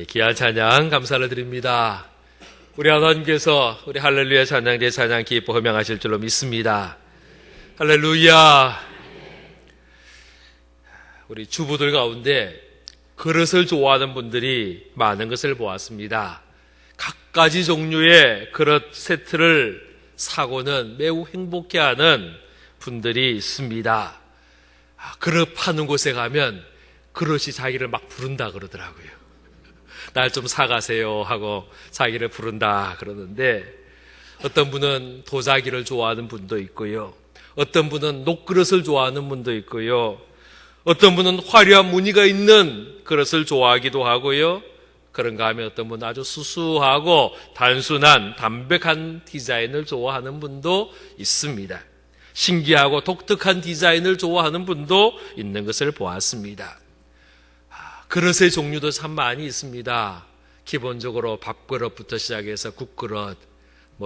귀한 찬양 감사를 드립니다. 우리 하나님께서 우리 할렐루야 찬양대 찬양 기뻐 허명하실 줄로 믿습니다. 할렐루야. 우리 주부들 가운데 그릇을 좋아하는 분들이 많은 것을 보았습니다. 각가지 종류의 그릇 세트를 사고는 매우 행복해하는 분들이 있습니다. 그릇 파는 곳에 가면 그릇이 자기를 막 부른다 그러더라고요. 날 좀 사가세요 하고 자기를 부른다 그러는데, 어떤 분은 도자기를 좋아하는 분도 있고요, 어떤 분은 녹그릇을 좋아하는 분도 있고요, 어떤 분은 화려한 무늬가 있는 그릇을 좋아하기도 하고요, 그런가 하면 어떤 분은 아주 수수하고 단순한 담백한 디자인을 좋아하는 분도 있습니다. 신기하고 독특한 디자인을 좋아하는 분도 있는 것을 보았습니다. 그릇의 종류도 참 많이 있습니다. 기본적으로 밥그릇부터 시작해서 국그릇,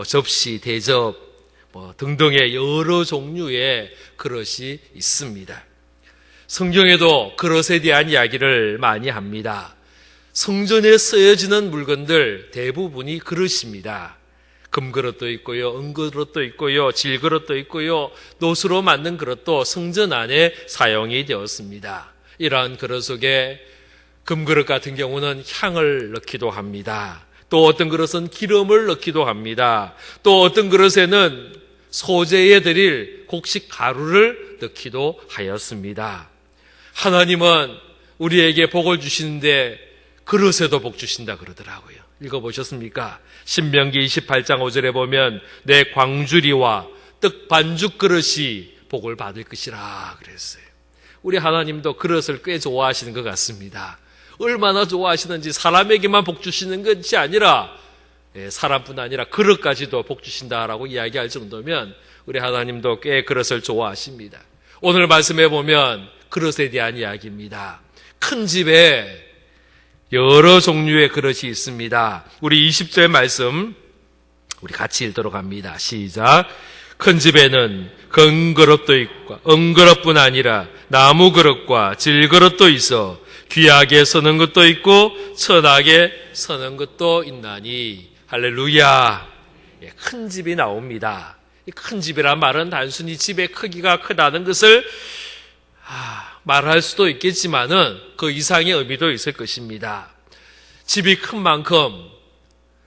접시, 대접, 등등의 여러 종류의 그릇이 있습니다. 성경에도 그릇에 대한 이야기를 많이 합니다. 성전에 쓰여지는 물건들 대부분이 그릇입니다. 금그릇도 있고요, 은그릇도 있고요, 질그릇도 있고요, 노수로 만든 그릇도 성전 안에 사용이 되었습니다. 이러한 그릇 속에 금그릇 같은 경우는 향을 넣기도 합니다. 또 어떤 그릇은 기름을 넣기도 합니다. 또 어떤 그릇에는 소재에 드릴 곡식 가루를 넣기도 하였습니다. 하나님은 우리에게 복을 주시는데 그릇에도 복 주신다 그러더라고요. 읽어보셨습니까? 신명기 28장 5절에 보면 내 광주리와 떡 반죽 그릇이 복을 받을 것이라 그랬어요. 우리 하나님도 그릇을 꽤 좋아하시는 것 같습니다. 얼마나 좋아하시는지, 사람에게만 복 주시는 것이 아니라 사람뿐 아니라 그릇까지도 복 주신다라고 이야기할 정도면 우리 하나님도 꽤 그릇을 좋아하십니다. 오늘 말씀해 보면 그릇에 대한 이야기입니다. 큰 집에 여러 종류의 그릇이 있습니다. 우리 20절 말씀 우리 같이 읽도록 합니다. 시작. 큰 집에는 금그릇도 있고 은그릇뿐 아니라 나무 그릇과 질그릇도 있어 귀하게 서는 것도 있고 천하게 서는 것도 있나니. 할렐루야. 큰 집이 나옵니다. 이 큰 집이란 말은 단순히 집의 크기가 크다는 것을 말할 수도 있겠지만은 그 이상의 의미도 있을 것입니다. 집이 큰 만큼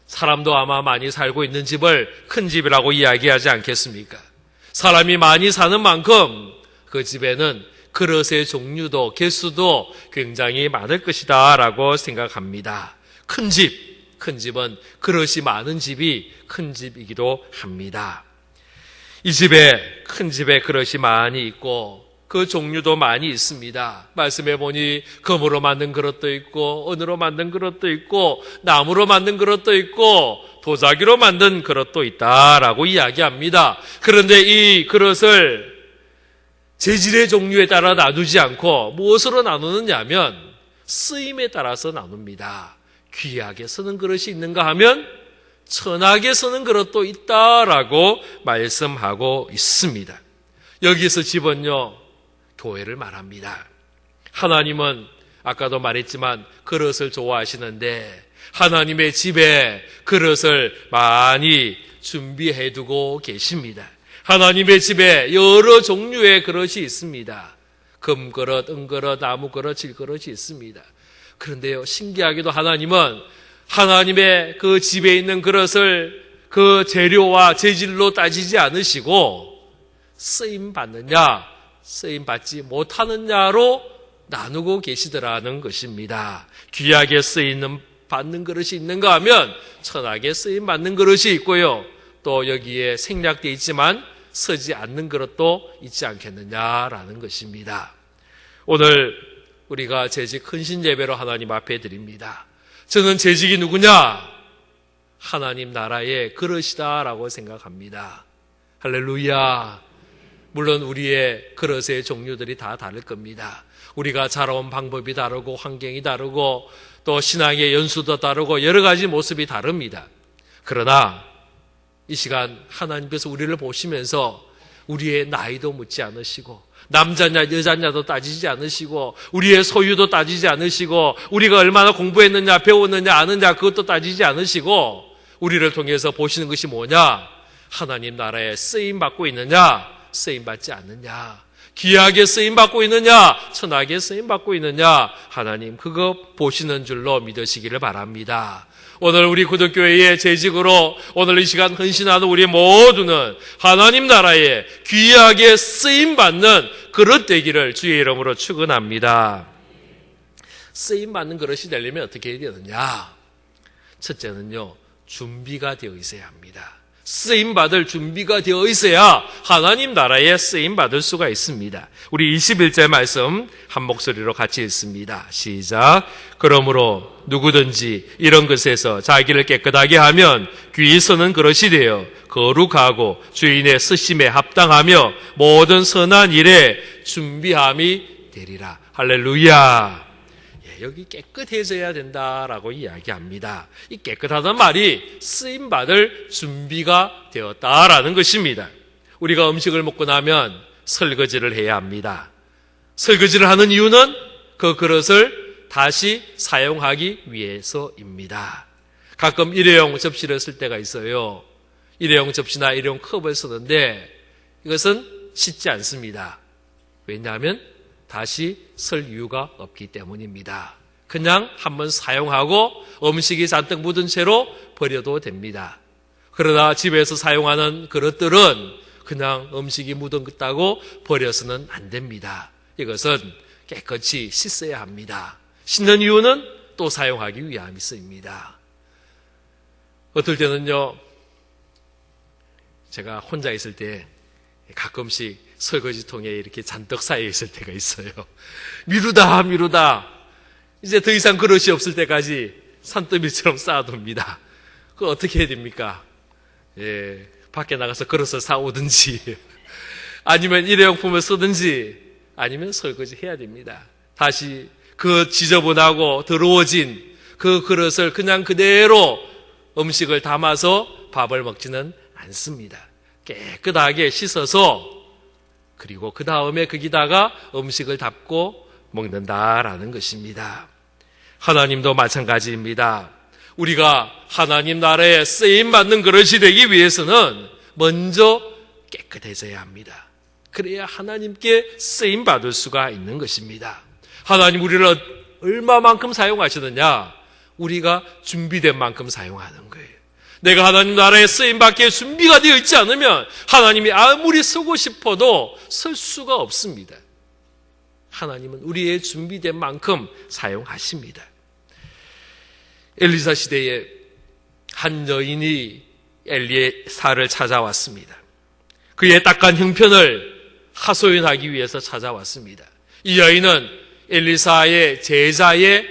사람도 아마 많이 살고 있는 집을 큰 집이라고 이야기하지 않겠습니까? 사람이 많이 사는 만큼 그 집에는 그릇의 종류도 개수도 굉장히 많을 것이다 라고 생각합니다. 큰 집은 그릇이 많은 집이 큰 집이기도 합니다. 이 집에, 큰 집에 그릇이 많이 있고 그 종류도 많이 있습니다. 말씀해 보니 금으로 만든 그릇도 있고 은으로 만든 그릇도 있고 나무로 만든 그릇도 있고 도자기로 만든 그릇도 있다라고 이야기합니다. 그런데 이 그릇을 재질의 종류에 따라 나누지 않고 무엇으로 나누느냐 하면 쓰임에 따라서 나눕니다. 귀하게 쓰는 그릇이 있는가 하면 천하게 쓰는 그릇도 있다라고 말씀하고 있습니다. 여기서 집은요, 교회를 말합니다. 하나님은 아까도 말했지만 그릇을 좋아하시는데 하나님의 집에 그릇을 많이 준비해 두고 계십니다. 하나님의 집에 여러 종류의 그릇이 있습니다. 금그릇, 은그릇, 나무그릇, 질그릇이 있습니다. 그런데요, 신기하게도 하나님은 하나님의 그 집에 있는 그릇을 그 재료와 재질로 따지지 않으시고 쓰임 받느냐, 쓰임 받지 못하느냐로 나누고 계시더라는 것입니다. 귀하게 쓰이는 받는 그릇이 있는가 하면 천하게 쓰임 받는 그릇이 있고요, 또 여기에 생략되어 있지만 서지 않는 그릇도 있지 않겠느냐라는 것입니다. 오늘 우리가 재직 헌신 예배로 하나님 앞에 드립니다. 저는 재직이 누구냐? 하나님 나라의 그릇이다라고 생각합니다. 할렐루야. 물론 우리의 그릇의 종류들이 다 다를 겁니다. 우리가 자라온 방법이 다르고 환경이 다르고 또 신앙의 연수도 다르고 여러 가지 모습이 다릅니다. 그러나 이 시간 하나님께서 우리를 보시면서 우리의 나이도 묻지 않으시고 남자냐 여자냐도 따지지 않으시고 우리의 소유도 따지지 않으시고 우리가 얼마나 공부했느냐 배웠느냐 아느냐 그것도 따지지 않으시고 우리를 통해서 보시는 것이 뭐냐? 하나님 나라에 쓰임받고 있느냐 쓰임받지 않느냐, 귀하게 쓰임받고 있느냐 천하게 쓰임받고 있느냐, 하나님 그거 보시는 줄로 믿으시기를 바랍니다. 오늘 우리 구독교회의 재직으로 오늘 이 시간 헌신하는 우리 모두는 하나님 나라에 귀하게 쓰임받는 그릇 되기를 주의 이름으로 축원합니다. 쓰임받는 그릇이 되려면 어떻게 해야 되느냐? 첫째는요, 준비가 되어 있어야 합니다. 쓰임받을 준비가 되어 있어야 하나님 나라에 쓰임받을 수가 있습니다. 우리 21절 말씀 한 목소리로 같이 읽습니다. 시작. 그러므로 누구든지 이런 것에서 자기를 깨끗하게 하면 귀히 쓰는 그릇이 되어 거룩하고 주인의 쓰심에 합당하며 모든 선한 일에 준비함이 되리라. 할렐루야. 여기 깨끗해져야 된다라고 이야기합니다. 이 깨끗하다는 말이 쓰임받을 준비가 되었다라는 것입니다. 우리가 음식을 먹고 나면 설거지를 해야 합니다. 설거지를 하는 이유는 그 그릇을 다시 사용하기 위해서입니다. 가끔 일회용 접시를 쓸 때가 있어요. 일회용 접시나 일회용 컵을 쓰는데 이것은 씻지 않습니다. 왜냐하면 다시 쓸 이유가 없기 때문입니다. 그냥 한번 사용하고 음식이 잔뜩 묻은 채로 버려도 됩니다. 그러나 집에서 사용하는 그릇들은 그냥 음식이 묻었다고 버려서는 안 됩니다. 이것은 깨끗이 씻어야 합니다. 씻는 이유는 또 사용하기 위함이있습니다. 어떨 때는요, 제가 혼자 있을 때 가끔씩 설거지통에 이렇게 잔뜩 쌓여 있을 때가 있어요. 미루다 이제 더 이상 그릇이 없을 때까지 산더미처럼 쌓아둡니다. 그거 어떻게 해야 됩니까? 밖에 나가서 그릇을 사오든지 아니면 일회용품을 쓰든지 아니면 설거지 해야 됩니다. 다시 그 지저분하고 더러워진 그 그릇을 그냥 그대로 음식을 담아서 밥을 먹지는 않습니다. 깨끗하게 씻어서 그리고 그 다음에 거기다가 음식을 담고 먹는다라는 것입니다. 하나님도 마찬가지입니다. 우리가 하나님 나라에 쓰임받는 그릇이 되기 위해서는 먼저 깨끗해져야 합니다. 그래야 하나님께 쓰임받을 수가 있는 것입니다. 하나님 우리를 얼마만큼 사용하시느냐? 우리가 준비된 만큼 사용하는 거예요. 내가 하나님 나라에 쓰임받기에 준비가 되어 있지 않으면 하나님이 아무리 쓰고 싶어도 쓸 수가 없습니다. 하나님은 우리의 준비된 만큼 사용하십니다. 엘리사 시대에 한 여인이 엘리사를 찾아왔습니다. 그의 딱한 형편을 하소연하기 위해서 찾아왔습니다. 이 여인은 엘리사의 제자의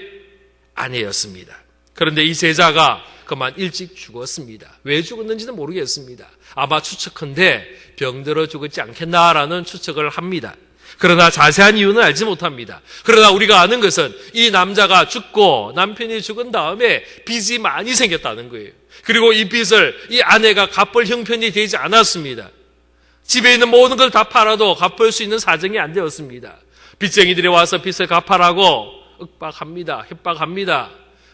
아내였습니다. 그런데 이 제자가 그만 일찍 죽었습니다. 왜 죽었는지는 모르겠습니다. 아마 추측컨대 병들어 죽었지 않겠나라는 추측을 합니다. 그러나 자세한 이유는 알지 못합니다. 그러나 우리가 아는 것은 이 남자가 죽고 남편이 죽은 다음에 빚이 많이 생겼다는 거예요. 그리고 이 빚을 이 아내가 갚을 형편이 되지 않았습니다. 집에 있는 모든 걸 다 팔아도 갚을 수 있는 사정이 안 되었습니다. 빚쟁이들이 와서 빚을 갚아라고 윽박합니다. 협박합니다.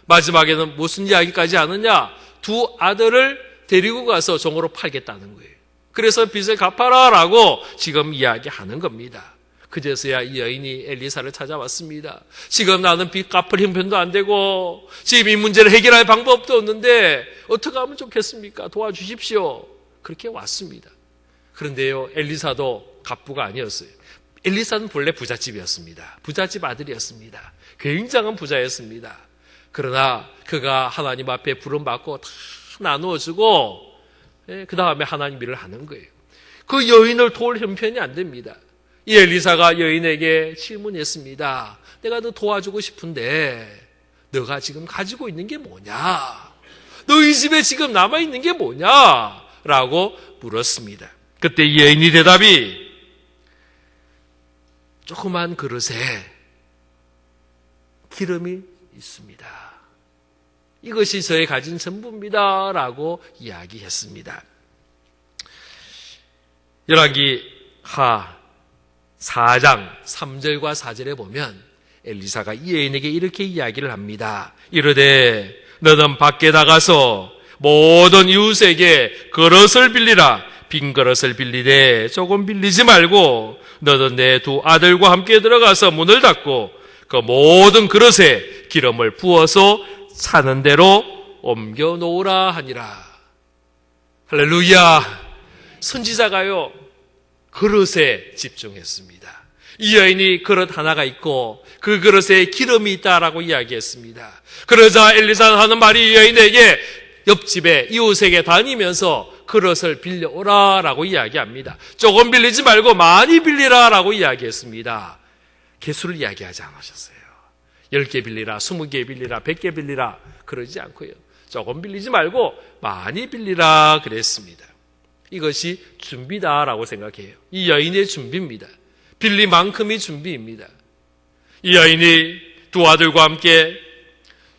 마지막에는 무슨 이야기까지 하느냐? 두 아들을 데리고 가서 종으로 팔겠다는 거예요. 그래서 빚을 갚아라라고 지금 이야기하는 겁니다. 그제서야 이 여인이 엘리사를 찾아왔습니다. 지금 나는 빚 갚을 형편도 안 되고 지금 이 문제를 해결할 방법도 없는데 어떻게 하면 좋겠습니까? 도와주십시오. 그렇게 왔습니다. 그런데요, 엘리사도 갑부가 아니었어요. 엘리사는 본래 부잣집이었습니다. 부잣집 아들이었습니다. 굉장한 부자였습니다. 그러나 그가 하나님 앞에 부름받고 다 나누어주고 그 다음에 하나님 일을 하는 거예요. 그 여인을 도울 형편이 안 됩니다. 이 엘리사가 여인에게 질문했습니다. 내가 너 도와주고 싶은데 너가 지금 가지고 있는 게 뭐냐? 너희 집에 지금 남아있는 게 뭐냐? 라고 물었습니다. 그때 이 여인이 대답이 조그만 그릇에 기름이 있습니다. 이것이 저의 가진 전부입니다. 라고 이야기했습니다. 열왕기 하 4장 3절과 4절에 보면 엘리사가 이 여인에게 이렇게 이야기를 합니다. 이르되 너는 밖에 나가서 모든 이웃에게 그릇을 빌리라. 빈 그릇을 빌리되 조금 빌리지 말고 너는 내 두 아들과 함께 들어가서 문을 닫고 그 모든 그릇에 기름을 부어서 사는 대로 옮겨 놓으라 하니라. 할렐루야. 선지자가요 그릇에 집중했습니다. 이 여인이 그릇 하나가 있고 그 그릇에 기름이 있다라고 이야기했습니다. 그러자 엘리사는 하는 말이 이 여인에게 옆집에 이웃에게 다니면서 그릇을 빌려오라라고 이야기합니다. 조금 빌리지 말고 많이 빌리라라고 이야기했습니다. 개수를 이야기하지 않으셨어요. 10개 빌리라, 20개 빌리라, 100개 빌리라 그러지 않고요. 조금 빌리지 말고 많이 빌리라 그랬습니다. 이것이 준비다라고 생각해요. 이 여인의 준비입니다. 빌릴 만큼이 준비입니다. 이 여인이 두 아들과 함께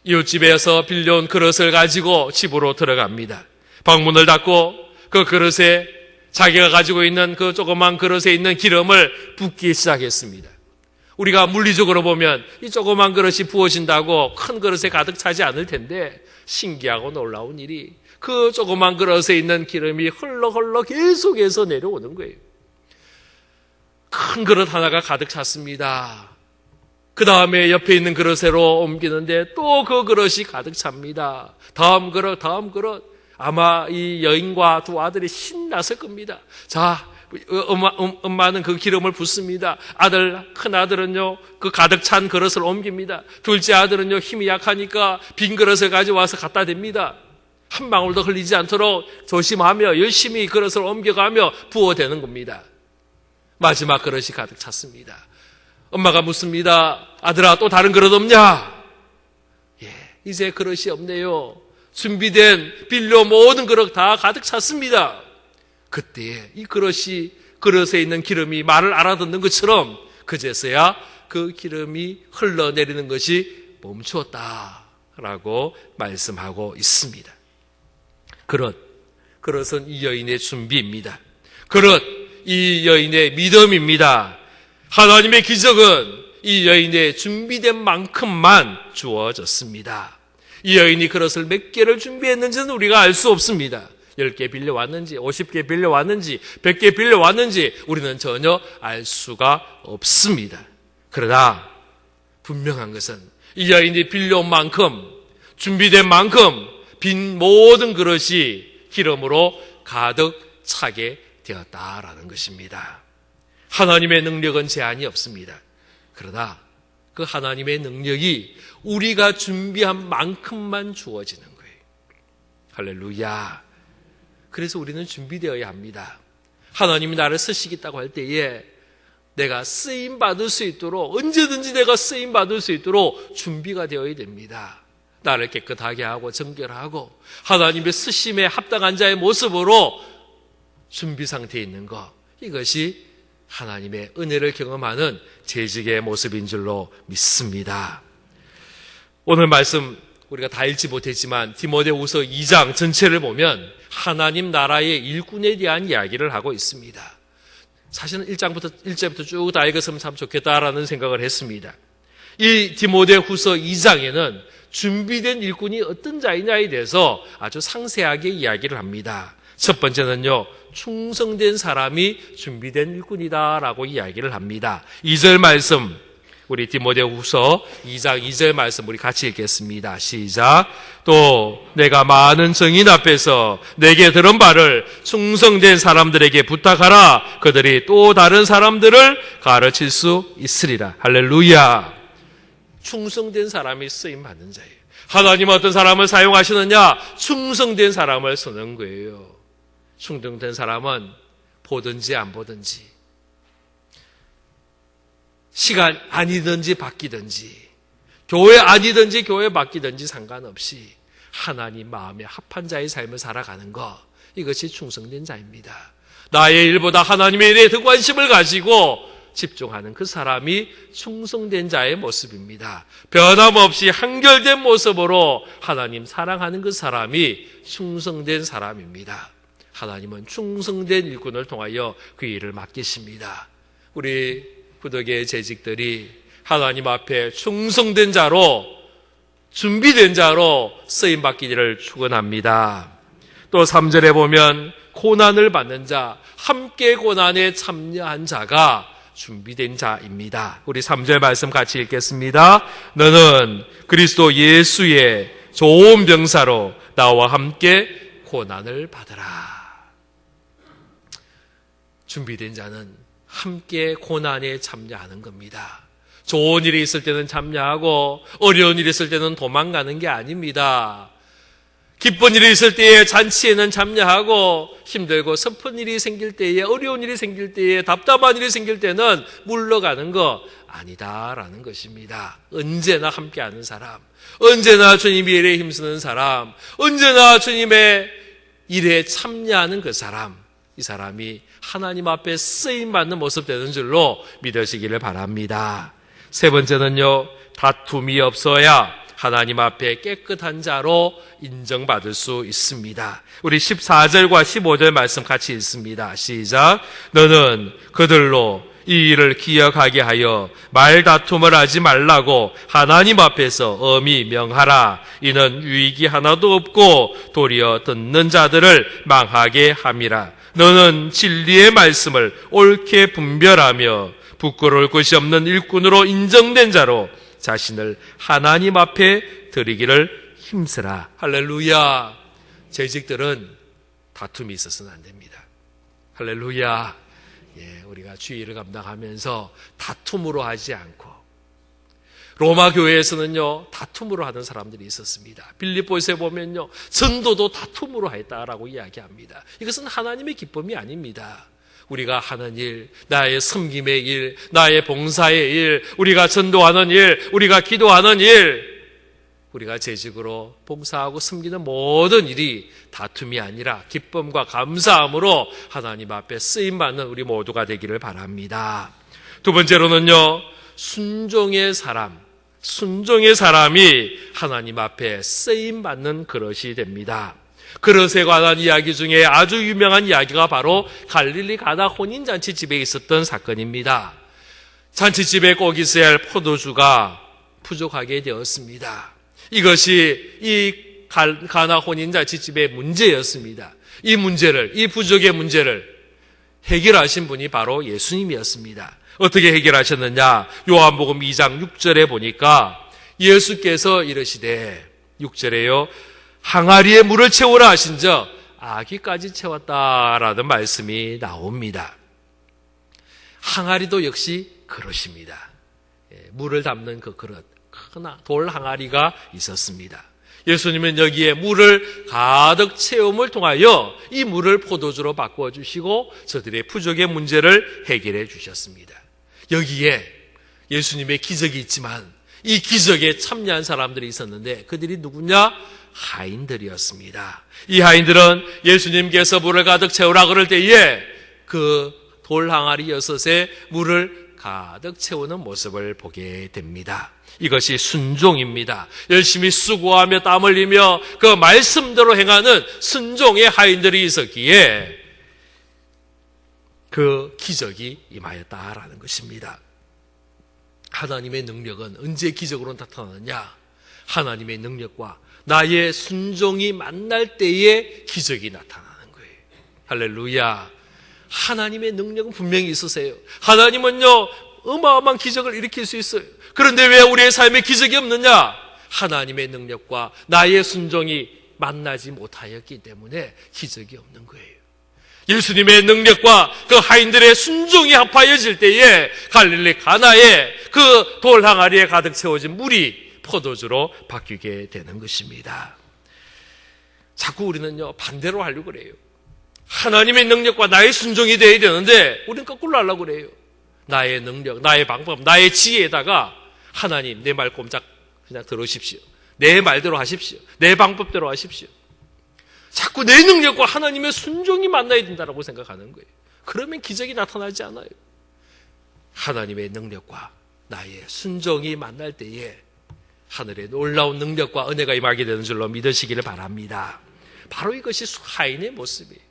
이웃집에서 빌려온 그릇을 가지고 집으로 들어갑니다. 방문을 닫고 그 그릇에 자기가 가지고 있는 그 조그만 그릇에 있는 기름을 붓기 시작했습니다. 우리가 물리적으로 보면 이 조그만 그릇이 부어진다고 큰 그릇에 가득 차지 않을 텐데 신기하고 놀라운 일이 그 조그만 그릇에 있는 기름이 흘러 계속해서 내려오는 거예요. 큰 그릇 하나가 가득 찼습니다. 그 다음에 옆에 있는 그릇으로 옮기는데 또 그 그릇이 가득 찹니다. 다음 그릇. 아마 이 여인과 두 아들이 신났을 겁니다. 자, 엄마는 그 기름을 붓습니다. 큰 아들은요, 그 가득 찬 그릇을 옮깁니다. 둘째 아들은요, 힘이 약하니까 빈 그릇을 가져와서 갖다 댑니다. 한 방울도 흘리지 않도록 조심하며 열심히 그릇을 옮겨가며 부어대는 겁니다. 마지막 그릇이 가득 찼습니다. 엄마가 묻습니다. 아들아, 또 다른 그릇 없냐? 이제 그릇이 없네요. 준비된 빌려 모든 그릇 다 가득 찼습니다. 그때 이 그릇에 있는 기름이 말을 알아듣는 것처럼 그제서야 그 기름이 흘러내리는 것이 멈추었다라고 말씀하고 있습니다. 그릇은 이 여인의 준비입니다. 이 여인의 믿음입니다. 하나님의 기적은 이 여인의 준비된 만큼만 주어졌습니다. 이 여인이 그릇을 몇 개를 준비했는지는 우리가 알 수 없습니다. 10개 빌려왔는지 50개 빌려왔는지 100개 빌려왔는지 우리는 전혀 알 수가 없습니다. 그러나 분명한 것은 이 여인이 빌려온 만큼 준비된 만큼 빈 모든 그릇이 기름으로 가득 차게 되었다라는 것입니다. 하나님의 능력은 제한이 없습니다. 그러나 그 하나님의 능력이 우리가 준비한 만큼만 주어지는 거예요. 할렐루야. 그래서 우리는 준비되어야 합니다. 하나님이 나를 쓰시겠다고 할 때에 내가 쓰임받을 수 있도록 언제든지 내가 쓰임받을 수 있도록 준비가 되어야 됩니다. 나를 깨끗하게 하고 정결하고 하나님의 쓰심에 합당한 자의 모습으로 준비 상태에 있는 것, 이것이 하나님의 은혜를 경험하는 재직의 모습인 줄로 믿습니다. 오늘 말씀 우리가 다 읽지 못했지만 디모데후서 2장 전체를 보면 하나님 나라의 일꾼에 대한 이야기를 하고 있습니다. 사실은 1절부터 쭉 다 읽었으면 참 좋겠다라는 생각을 했습니다. 이 디모데후서 2장에는 준비된 일꾼이 어떤 자이냐에 대해서 아주 상세하게 이야기를 합니다. 첫 번째는요, 충성된 사람이 준비된 일꾼이다라고 이야기를 합니다. 2절 말씀, 우리 디모데후서 2장 2절 말씀 우리 같이 읽겠습니다. 시작. 또 내가 많은 증인 앞에서 내게 들은 바를 충성된 사람들에게 부탁하라. 그들이 또 다른 사람들을 가르칠 수 있으리라. 할렐루야. 충성된 사람이 쓰임받는 자예요. 하나님은 어떤 사람을 사용하시느냐? 충성된 사람을 쓰는 거예요. 충성된 사람은 보든지 안 보든지, 시간 아니든지 바뀌든지, 교회 아니든지 교회 바뀌든지 상관없이 하나님 마음에 합한 자의 삶을 살아가는 것, 이것이 충성된 자입니다. 나의 일보다 하나님의 일에 더 관심을 가지고 집중하는 그 사람이 충성된 자의 모습입니다. 변함없이 한결된 모습으로 하나님 사랑하는 그 사람이 충성된 사람입니다. 하나님은 충성된 일꾼을 통하여 그 일을 맡기십니다. 우리 부덕의 재직들이 하나님 앞에 충성된 자로, 준비된 자로 쓰임받기를 축원합니다. 또 3절에 보면 고난을 받는 자, 함께 고난에 참여한 자가 준비된 자입니다. 우리 3절 말씀 같이 읽겠습니다. 너는 그리스도 예수의 좋은 병사로 나와 함께 고난을 받으라. 준비된 자는 함께 고난에 참여하는 겁니다. 좋은 일이 있을 때는 참여하고 어려운 일이 있을 때는 도망가는 게 아닙니다. 기쁜 일이 있을 때에 잔치에는 참여하고 힘들고 슬픈 일이 생길 때에, 어려운 일이 생길 때에, 답답한 일이 생길 때는 물러가는 거 아니다라는 것입니다. 언제나 함께하는 사람, 언제나 주님의 일에 힘쓰는 사람, 언제나 주님의 일에 참여하는 그 사람, 이 사람이 하나님 앞에 쓰임받는 모습 되는 줄로 믿으시기를 바랍니다. 세 번째는요, 다툼이 없어야 하나님 앞에 깨끗한 자로 인정받을 수 있습니다. 우리 14절과 15절 말씀 같이 읽습니다. 시작. 너는 그들로 이 일을 기억하게 하여 말다툼을 하지 말라고 하나님 앞에서 엄히 명하라. 이는 유익이 하나도 없고 도리어 듣는 자들을 망하게 함이라. 너는 진리의 말씀을 옳게 분별하며 부끄러울 것이 없는 일꾼으로 인정된 자로 자신을 하나님 앞에 드리기를 힘쓰라. 할렐루야. 재직들은 다툼이 있어서는 안 됩니다. 할렐루야. 우리가 주의를 감당하면서 다툼으로 하지 않고, 로마 교회에서는요 다툼으로 하는 사람들이 있었습니다. 빌립보서에 보면요 전도도 다툼으로 했다라고 이야기합니다. 이것은 하나님의 기쁨이 아닙니다. 우리가 하는 일, 나의 섬김의 일, 나의 봉사의 일, 우리가 전도하는 일, 우리가 기도하는 일, 우리가 재직으로 봉사하고 섬기는 모든 일이 다툼이 아니라 기쁨과 감사함으로 하나님 앞에 쓰임받는 우리 모두가 되기를 바랍니다. 두 번째로는요, 순종의 사람이 하나님 앞에 쓰임받는 그릇이 됩니다. 그릇에 관한 이야기 중에 아주 유명한 이야기가 바로 갈릴리 가나 혼인잔치 집에 있었던 사건입니다. 잔치집에 꼭 있어야 할 포도주가 부족하게 되었습니다. 이것이 이 가나 혼인잔치집의 문제였습니다. 이 부족의 문제를 해결하신 분이 바로 예수님이었습니다. 어떻게 해결하셨느냐? 요한복음 2장 6절에 보니까 예수께서 이르시되, 6절에요, 항아리에 물을 채우라 하신즉 아기까지 채웠다라는 말씀이 나옵니다. 항아리도 역시 그릇입니다. 물을 담는 그 그릇, 큰 돌 항아리가 있었습니다. 예수님은 여기에 물을 가득 채움을 통하여 이 물을 포도주로 바꿔주시고 저들의 부족의 문제를 해결해 주셨습니다. 여기에 예수님의 기적이 있지만 이 기적에 참여한 사람들이 있었는데 그들이 누구냐? 하인들이었습니다. 이 하인들은 예수님께서 물을 가득 채우라 그럴 때에 그 돌 항아리 6에 물을 가득 채우는 모습을 보게 됩니다. 이것이 순종입니다. 열심히 수고하며 땀 흘리며 그 말씀대로 행하는 순종의 하인들이 있었기에 그 기적이 임하였다라는 것입니다. 하나님의 능력은 언제 기적으로 나타나느냐? 하나님의 능력과 나의 순종이 만날 때에 기적이 나타나는 거예요. 할렐루야. 하나님의 능력은 분명히 있으세요. 하나님은요 어마어마한 기적을 일으킬 수 있어요. 그런데 왜 우리의 삶에 기적이 없느냐? 하나님의 능력과 나의 순종이 만나지 못하였기 때문에 기적이 없는 거예요. 예수님의 능력과 그 하인들의 순종이 합하여질 때에 갈릴리 가나에 그 돌 항아리에 가득 채워진 물이 포도주로 바뀌게 되는 것입니다. 자꾸 우리는요 반대로 하려고 그래요. 하나님의 능력과 나의 순종이 되어야 되는데 우리는 거꾸로 하려고 그래요. 나의 능력, 나의 방법, 나의 지혜에다가 하나님 내 말 꼼짝 그냥 들으십시오. 내 말대로 하십시오. 내 방법대로 하십시오. 자꾸 내 능력과 하나님의 순종이 만나야 된다고 생각하는 거예요. 그러면 기적이 나타나지 않아요. 하나님의 능력과 나의 순종이 만날 때에 하늘의 놀라운 능력과 은혜가 임하게 되는 줄로 믿으시기를 바랍니다. 바로 이것이 하인의 모습이에요.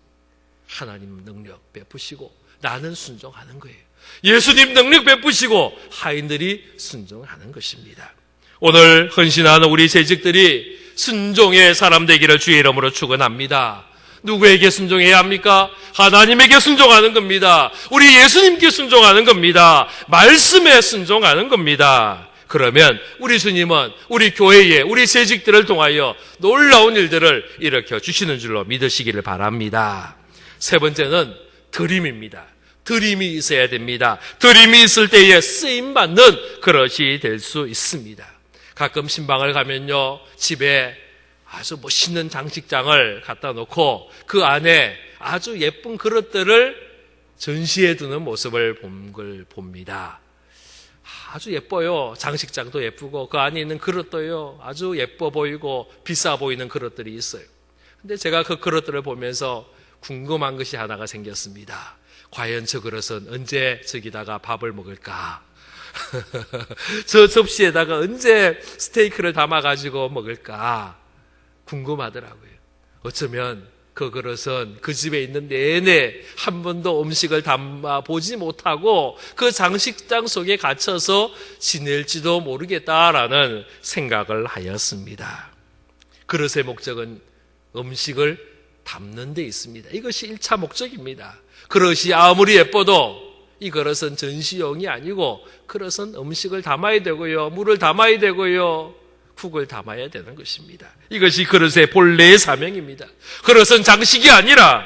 하나님 능력 베푸시고 나는 순종하는 거예요. 예수님 능력 베푸시고 하인들이 순종하는 것입니다. 오늘 헌신하는 우리 재직들이 순종의 사람 되기를 주의 이름으로 축원합니다. 누구에게 순종해야 합니까? 하나님에게 순종하는 겁니다. 우리 예수님께 순종하는 겁니다. 말씀에 순종하는 겁니다. 그러면 우리 주님은 우리 교회에 우리 재직들을 통하여 놀라운 일들을 일으켜 주시는 줄로 믿으시기를 바랍니다. 세 번째는 드림입니다. 드림이 있어야 됩니다. 드림이 있을 때에 쓰임받는 그릇이 될 수 있습니다. 가끔 신방을 가면요, 집에 아주 멋있는 장식장을 갖다 놓고 그 안에 아주 예쁜 그릇들을 전시해 두는 모습을 봅니다. 아주 예뻐요. 장식장도 예쁘고 그 안에 있는 그릇도요, 아주 예뻐 보이고 비싸 보이는 그릇들이 있어요. 근데 제가 그 그릇들을 보면서 궁금한 것이 하나가 생겼습니다. 과연 저 그릇은 언제 저기다가 밥을 먹을까? 저 접시에다가 언제 스테이크를 담아가지고 먹을까? 궁금하더라고요. 어쩌면 그 그릇은 그 집에 있는 내내 한 번도 음식을 담아보지 못하고 그 장식장 속에 갇혀서 지낼지도 모르겠다라는 생각을 하였습니다. 그릇의 목적은 음식을 담는 데 있습니다. 이것이 1차 목적입니다. 그릇이 아무리 예뻐도 이 그릇은 전시용이 아니고 그릇은 음식을 담아야 되고요, 물을 담아야 되고요, 국을 담아야 되는 것입니다. 이것이 그릇의 본래의 사명입니다. 그릇은 장식이 아니라,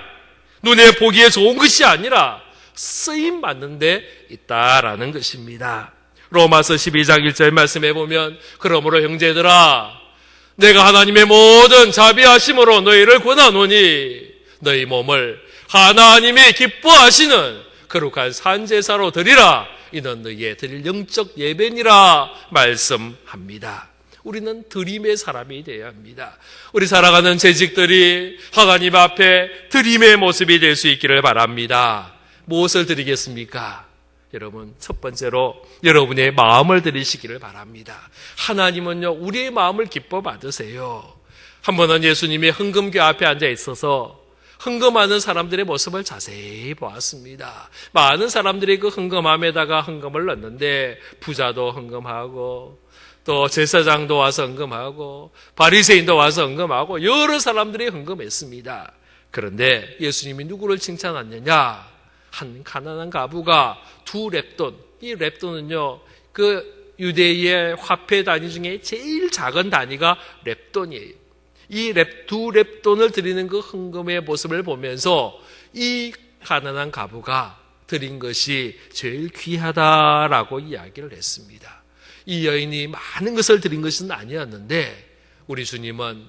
눈에 보기에 좋은 것이 아니라 쓰임 받는 데 있다라는 것입니다. 로마서 12장 1절 말씀해 보면, 그러므로 형제들아, 내가 하나님의 모든 자비하심으로 너희를 권하노니 너희 몸을 하나님이 기뻐하시는 거룩한 산제사로 드리라. 이는 너희의 드릴 영적 예배니라 말씀합니다. 우리는 드림의 사람이 되어야 합니다. 우리 살아가는 재직들이 하나님 앞에 드림의 모습이 될 수 있기를 바랍니다. 무엇을 드리겠습니까? 여러분, 첫 번째로 여러분의 마음을 드리시기를 바랍니다. 하나님은요, 우리의 마음을 기뻐 받으세요. 한 번은 예수님이 헌금교 앞에 앉아 있어서 헌금하는 사람들의 모습을 자세히 보았습니다. 많은 사람들이 그 헌금함에다가 헌금을 넣는데 부자도 헌금하고 또 제사장도 와서 헌금하고 바리새인도 와서 헌금하고 여러 사람들이 헌금했습니다. 그런데 예수님이 누구를 칭찬하느냐? 한 가난한 가부가 2렙돈, 이 렙돈은요, 그 유대의 화폐 단위 중에 제일 작은 단위가 렙돈이에요. 이 2렙돈을 드리는 그 헌금의 모습을 보면서 이 가난한 가부가 드린 것이 제일 귀하다라고 이야기를 했습니다. 이 여인이 많은 것을 드린 것은 아니었는데 우리 주님은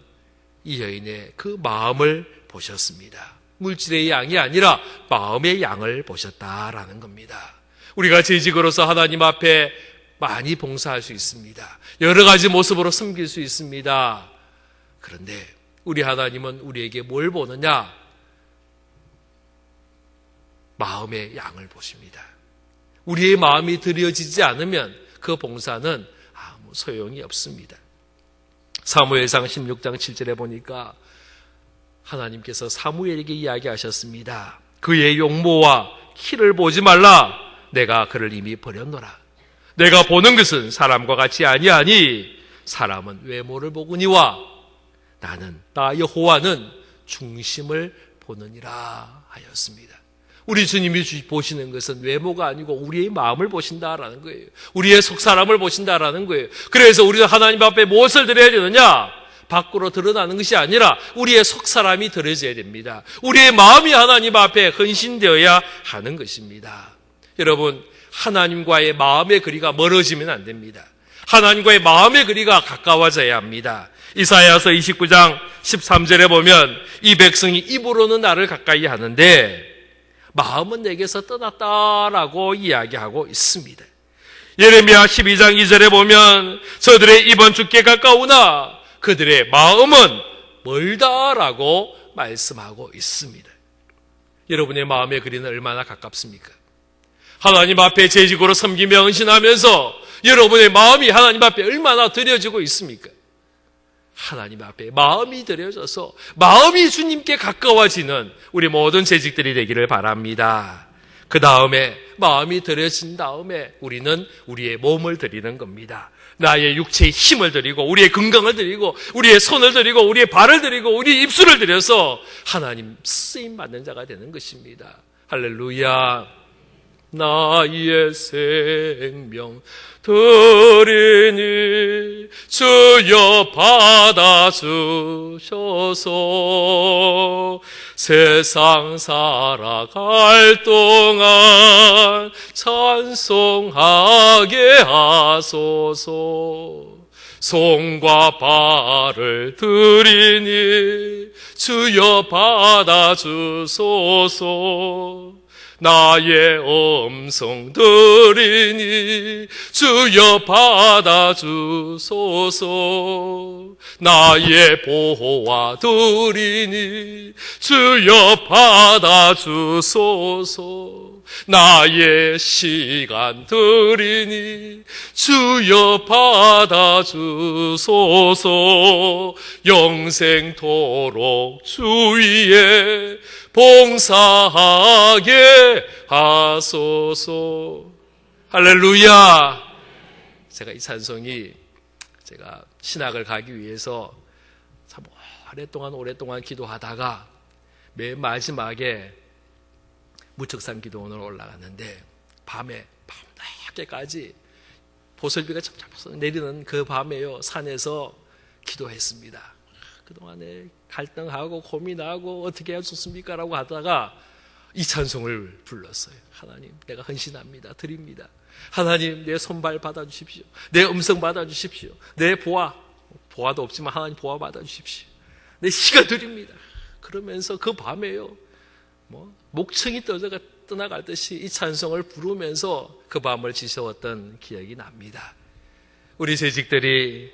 이 여인의 그 마음을 보셨습니다. 물질의 양이 아니라 마음의 양을 보셨다라는 겁니다. 우리가 재직으로서 하나님 앞에 많이 봉사할 수 있습니다. 여러 가지 모습으로 섬길 수 있습니다. 그런데 우리 하나님은 우리에게 뭘 보느냐? 마음의 양을 보십니다. 우리의 마음이 드려지지 않으면 그 봉사는 아무 소용이 없습니다. 사무엘상 16장 7절에 보니까 하나님께서 사무엘에게 이야기하셨습니다. 그의 용모와 키를 보지 말라. 내가 그를 이미 버렸노라. 내가 보는 것은 사람과 같이 아니하니 사람은 외모를 보거니와 나는 나 여호와는 중심을 보느니라 하였습니다. 우리 주님이 보시는 것은 외모가 아니고 우리의 마음을 보신다라는 거예요. 우리의 속사람을 보신다라는 거예요. 그래서 우리가 하나님 앞에 무엇을 드려야 되느냐? 밖으로 드러나는 것이 아니라 우리의 속사람이 드려져야 됩니다. 우리의 마음이 하나님 앞에 헌신되어야 하는 것입니다. 여러분, 하나님과의 마음의 거리가 멀어지면 안 됩니다. 하나님과의 마음의 거리가 가까워져야 합니다. 이사야서 29장 13절에 보면 이 백성이 입으로는 나를 가까이 하는데 마음은 내게서 떠났다라고 이야기하고 있습니다. 예레미야 12장 2절에 보면 저들의 입은 주께 가까우나 그들의 마음은 멀다라고 말씀하고 있습니다. 여러분의 마음의 거리는 얼마나 가깝습니까? 하나님 앞에 재직으로 섬기며 헌신하면서 여러분의 마음이 하나님 앞에 얼마나 드려지고 있습니까? 하나님 앞에 마음이 드려져서 마음이 주님께 가까워지는 우리 모든 재직들이 되기를 바랍니다. 그 다음에 마음이 드려진 다음에 우리는 우리의 몸을 드리는 겁니다. 나의 육체의 힘을 드리고 우리의 건강을 드리고 우리의 손을 드리고 우리의 발을 드리고 우리의 입술을 드려서 하나님 쓰임받는 자가 되는 것입니다. 할렐루야. 나의 생명 드리니 주여 받아주셔서 세상 살아갈 동안 찬송하게 하소서. 손과 발을 드리니 주여 받아주소서. 나의 음성 드리니 주여 받아주소서. 나의 보호와 드리니 주여 받아주소서. 나의 시간 드리니 주여 받아주소서. 영생토록 주 위에 봉사하게 하소서. 할렐루야. 제가 이 찬송이 제가 신학을 가기 위해서 참 오랫동안 기도하다가 맨 마지막에 무척산 기도원으로 올라갔는데 밤에 밤늦게까지 보슬비가 점점 내리는 그 밤에요, 산에서 기도했습니다. 그동안에 갈등하고 고민하고 어떻게 해야 좋습니까? 라고 하다가 이 찬송을 불렀어요. 하나님, 내가 헌신합니다. 드립니다. 하나님, 내 손발 받아주십시오. 내 음성 받아주십시오. 내 보아도 없지만 하나님 보아 받아주십시오. 내 시가 드립니다. 그러면서 그 밤에요, 목청이 떠나갈 듯이 이 찬송을 부르면서 그 밤을 지새웠던 기억이 납니다. 우리 재직들이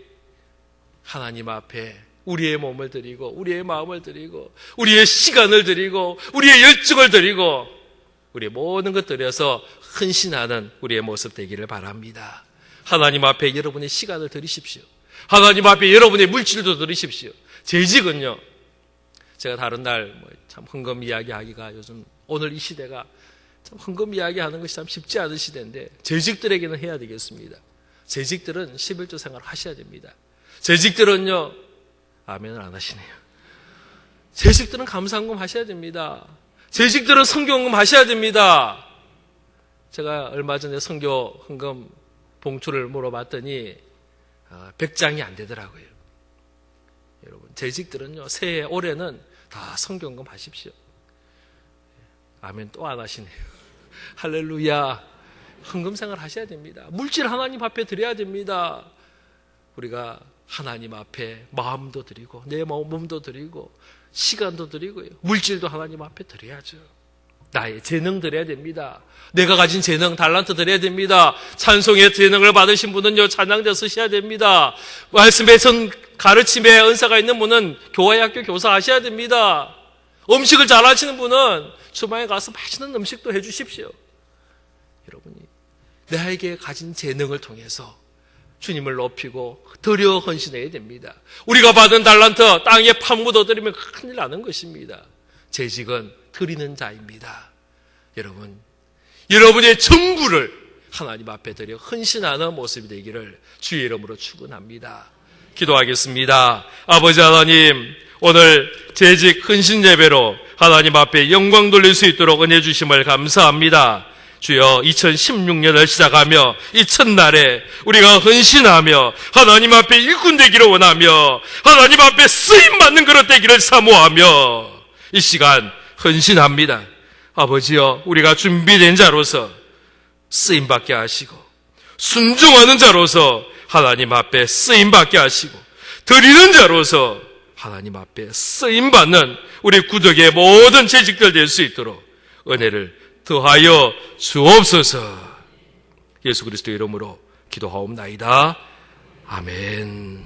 하나님 앞에 우리의 몸을 드리고 우리의 마음을 드리고 우리의 시간을 드리고 우리의 열정을 드리고 우리의 모든 것 드려서 헌신하는 우리의 모습 되기를 바랍니다. 하나님 앞에 여러분의 시간을 드리십시오. 하나님 앞에 여러분의 물질도 드리십시오. 재직은요, 제가 다른 날 참 헌금 이야기하기가 요즘 오늘 이 시대가 참 헌금 이야기하는 것이 참 쉽지 않은 시대인데 재직들에게는 해야 되겠습니다. 재직들은 11조 생활을 하셔야 됩니다. 재직들은요, 아멘을 안 하시네요. 재직들은 감사헌금 하셔야 됩니다. 재직들은 선교헌금 하셔야 됩니다. 제가 얼마 전에 선교 헌금 봉투를 물어봤더니 100장이 안 되더라고요. 여러분, 재직들은요, 새해 올해는 다 선교헌금 하십시오. 아멘 또 안 하시네요. 할렐루야. 헌금 생활 하셔야 됩니다. 물질 하나님 앞에 드려야 됩니다. 우리가 하나님 앞에 마음도 드리고 내 몸도 드리고 시간도 드리고요, 물질도 하나님 앞에 드려야죠. 나의 재능 드려야 됩니다. 내가 가진 재능, 달란트 드려야 됩니다. 찬송의 재능을 받으신 분은요, 찬양대 쓰셔야 됩니다. 말씀의 가르침에 은사가 있는 분은 교회학교 교사 하셔야 됩니다. 음식을 잘 하시는 분은 주방에 가서 맛있는 음식도 해주십시오. 여러분이 나에게 가진 재능을 통해서 주님을 높이고 드려 헌신해야 됩니다. 우리가 받은 달란트 땅에 파묻어 드리면 큰일 나는 것입니다. 재직은 드리는 자입니다. 여러분, 여러분의 전부를 하나님 앞에 드려 헌신하는 모습이 되기를 주의 이름으로 축원합니다. 기도하겠습니다. 아버지 하나님, 오늘 재직 헌신 예배로 하나님 앞에 영광 돌릴 수 있도록 은혜 주심을 감사합니다. 주여, 2016년을 시작하며 이 첫날에 우리가 헌신하며 하나님 앞에 일꾼 되기를 원하며 하나님 앞에 쓰임받는 그릇 되기를 사모하며 이 시간 헌신합니다. 아버지여, 우리가 준비된 자로서 쓰임받게 하시고 순종하는 자로서 하나님 앞에 쓰임받게 하시고 드리는 자로서 하나님 앞에 쓰임받는 우리 구덕의 모든 재직들 될 수 있도록 은혜를 더하여 주옵소서. 예수 그리스도의 이름으로 기도하옵나이다. 아멘.